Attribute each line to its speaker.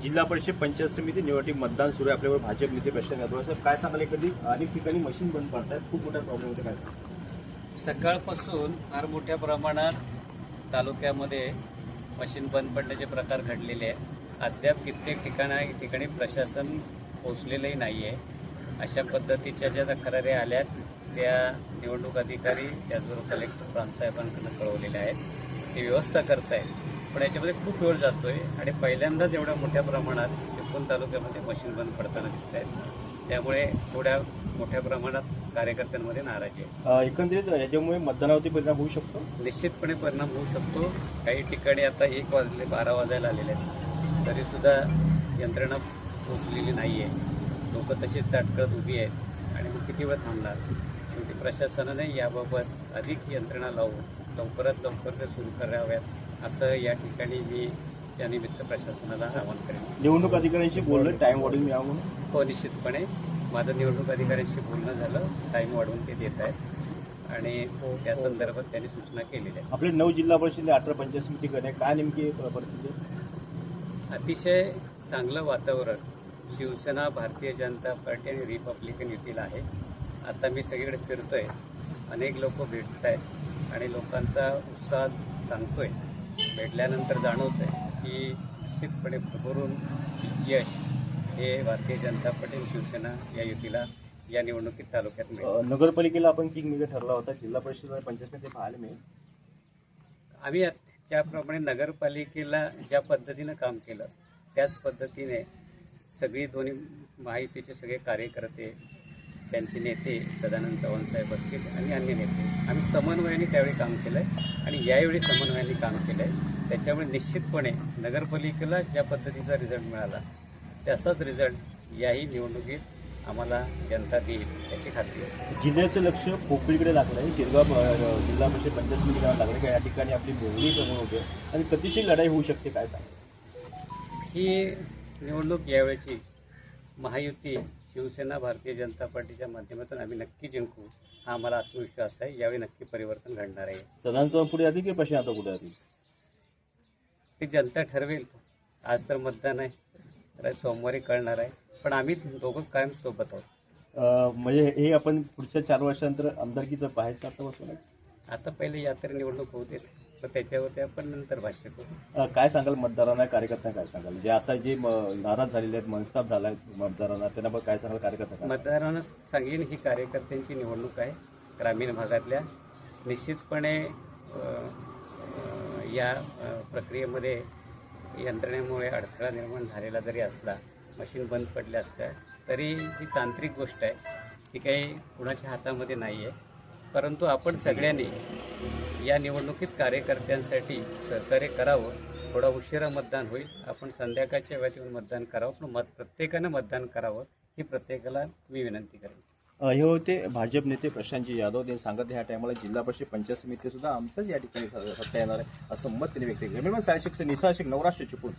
Speaker 1: जिल्हा परिषद पंचायत समिती निवडणूक मतदान सुरू आहे. आपल्यावर भाजप नेते प्रशांत यादव साहेब काय सांगाल? कधी अनेक ठिकाणी मशीन बंद पडतात, खूप मोठा प्रॉब्लेम होते. काय
Speaker 2: सकाळपासून फार मोठ्या प्रमाणात तालुक्यामध्ये मशीन बंद पडण्याचे प्रकार घडलेले आहेत. अद्याप कित्येक ठिकाणी प्रशासन पोचलेलंही नाही आहे. अशा पद्धतीच्या ज्या तक्रारी आल्यात त्या निवडणूक अधिकारी त्याचबरोबर कलेक्टर प्रांतसाहेबांकडून कळवलेल्या आहेत. ते व्यवस्था करतायत, पण याच्यामध्ये खूप वेळ जातोय आणि पहिल्यांदाच एवढ्या मोठ्या प्रमाणात चिपळूण तालुक्यामध्ये मशीन बंद पडताना दिसत आहेत. त्यामुळे थोड्या मोठ्या प्रमाणात कार्यकर्त्यांमध्ये नाराजी आहे.
Speaker 1: एकंदरीत याच्यामुळे मतदानावरती परिणाम होऊ शकतो.
Speaker 2: निश्चितपणे परिणाम होऊ शकतो. काही ठिकाणी आता 1 वाजले 12 वाजायला आलेले आहेत, तरीसुद्धा यंत्रणा पोचलेली नाही आहे. लोक तशीच ताटकळत उभी आहेत आणि मग किती वेळ थांबणार. शेवटी प्रशासनाने याबाबत अधिक यंत्रणा लावून लवकरात लवकर ते सुरू कराव्यात असं या ठिकाणी मी त्यानिमित्त प्रशासनाला आवाहन करेन.
Speaker 1: निवडणूक अधिकाऱ्यांशी बोलणं, टाइम वाढवून मिळावं म्हणून.
Speaker 2: हो, निश्चितपणे माझं निवडणूक अधिकाऱ्यांशी बोलणं झालं. टाईम वाढवून ते देत आहेत आणि त्या संदर्भात त्यांनी सूचना केलेल्या आहेत.
Speaker 1: आपले 9 जिल्हा परिषद 18 पंचायत समितीकडे काय नेमकी परिस्थिती आहे?
Speaker 2: अतिशय चांगलं वातावरण शिवसेना, भारतीय जनता पार्टी आणि रिपब्लिकन युतीला आहे. आता मी सगळीकडे फिरतोय, अनेक लोक भेटत आहेत आणि लोकांचा उत्साह सांगतोय. भेटल्यानंतर जाणवत आहे की निश्चितपणे भरभरून यश हे भारतीय जनता पार्टी आणि शिवसेना या युतीला या निवडणुकीत तालुक्यात मिळेल.
Speaker 1: नगरपालिकेला आपण किंग मेकर ठरला होता, जिल्हा परिषद आणि पंचायत समिती पाहायला मिळेल.
Speaker 2: आम्ही त्याप्रमाणे नगरपालिकेला ज्या पद्धतीनं काम केलं त्याच पद्धतीने सगळी दोन्ही महायुतीचे सगळे कार्यकर्ते, त्यांचे नेते सदानंद चव्हाण साहेब असतील आणि अन्य नेते, आम्ही समन्वयाने त्यावेळी काम केलं आहे आणि यावेळी समन्वयाने काम केलं आहे. त्याच्यामुळे निश्चितपणे नगरपालिकेला ज्या पद्धतीचा रिझल्ट मिळाला तसाच रिझल्ट याही निवडणुकीत आम्हाला जनता देईल याची खात्री आहे.
Speaker 1: जिल्ह्याचं लक्ष पोकळीकडे लागलं आहे. शिरगाव जिल्हा परिषद पंचायत समितीला लागलं का या ठिकाणी आपली मोजणी कमी होते आणि कधीची लढाई होऊ शकते, काय सांगा?
Speaker 2: ही निवडणूक यावेळची महायुती शिवसेना भारतीय जनता पार्टीच्या माध्यमातून आम्ही नक्की जिंकू हा आम्हाला आत्मविश्वास आहे. यावेळी नक्की परिवर्तन घडणार आहे.
Speaker 1: सदानंद चव्हाण पुढे आधी की प्रशांत आता पुढे आधी
Speaker 2: ती जनता ठरवेल. आज तर मतदान आहे, तर सोमवारी कळणार आहे. पण आम्ही दोघं कायम सोबत आहोत.
Speaker 1: म्हणजे हे आपण पुढच्या 4 वर्षानंतर आमदारकीचं पाहायचं आता बसून.
Speaker 2: आता पहिले यात्रा निवडणूक होऊ देत, तर त्याच्यावरती आपण नंतर भाष्य करू.
Speaker 1: काय सांगाल मतदारांना, कार्यकर्त्यांना काय सांगाल? जे आता जे नाराज झालेले आहेत, मनस्ताप झाला आहे मतदारांना, त्यांना पण काय सांगाल? कार्यकर्त्यांना
Speaker 2: मतदारांना सांगेन ही कार्यकर्त्यांची निवडणूक आहे. ग्रामीण भागातल्या निश्चितपणे या प्रक्रियेमध्ये यंत्रणेमुळे अडथळा निर्माण झालेला जरी असला, मशीन बंद पडल्या असल्या तरी ही तांत्रिक गोष्ट आहे. ती काही कुणाच्या हातामध्ये नाही आहे. परंतु आपण सगळ्यांनी या निवडणुकीत कार्यकर्त्यांसाठी सहकार्य करावं. थोडा उशिरा मतदान होईल, आपण संध्याकाळच्या वेळेत येऊन मतदान करावं, पण प्रत्येकानं मतदान करावं ही प्रत्येकाला मी विनंती करेन.
Speaker 1: हे होते भाजप नेते प्रशांतजी यादव. त्यांनी सांगत ह्या टायमाला जिल्हा परिषद पंचायत समिती सुद्धा आमच्याच या ठिकाणी सत्ता येणार आहे असं मत त्यांनी व्यक्त केलं. निसाशिक नवराष्ट्र चिपळूण.